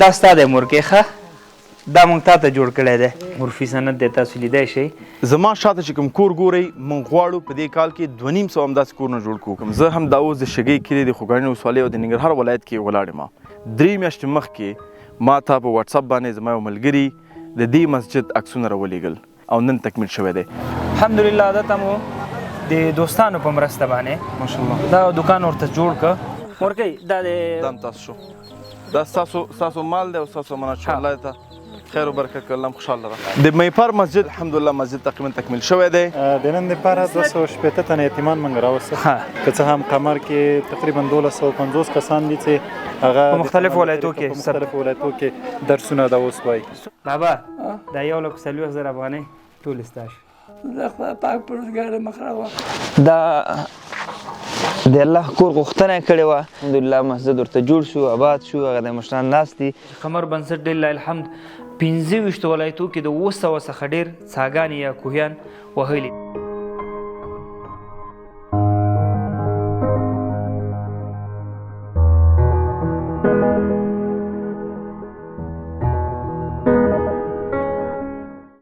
دا ستا دی مورکۍ ښه دا مونږ تا ته جوړ کړی دی عرفي سند دی تاسو لیدی شئ زما شاته چې کوم کور ګورئ موږ غواړو په دې کال کې 2500 همداسې کورونه جوړ کړو. زه هم دا اوس د شګۍ کلي د خوږاڼي ولسوالۍ او د ننګرهار ولایت کې ولاړ یم. 3 میاشتې مخکې ما ته په واتساپ باندې زما یو ملګري د دې مسجد عکسونه راولېږل او نن تکمیل شوی دی. الحمدلله دا ته مو د دوستانو په مرسته باندې ماشاءالله دا دکان ورته جوړ کړ. مورکۍ دا د دام تاسو شو دا ستاسو مال دی او ستاسو امانت شو. الله ته خیر و برکت کړي. الله خوشحاله راغله. د میپر مسجد الحمدلله مسجد تقریبا تکمیل شوی دی. د نن لپاره 280 تنه یتیمان موږ راوستل که څه هم قمر کې تقریبا 1250 کسان دي چې هغه په مختلفو ولایتو کې درسونه دا اوس وایي. بابا دا 1,40,000 افغانۍ ټول ستا شو. زه خدای پاک پروردګار مخ راوړم. دا د الله کور غوښتنه یې کړې وه الحمدلله مسجد ورته جوړ شو آباد شو هغه د مشران ناست دي. قمر بنسټ لله الحمد 25 ولایتو کې د 200 څخه ډېر څاګانې یا کوهیان وهلي.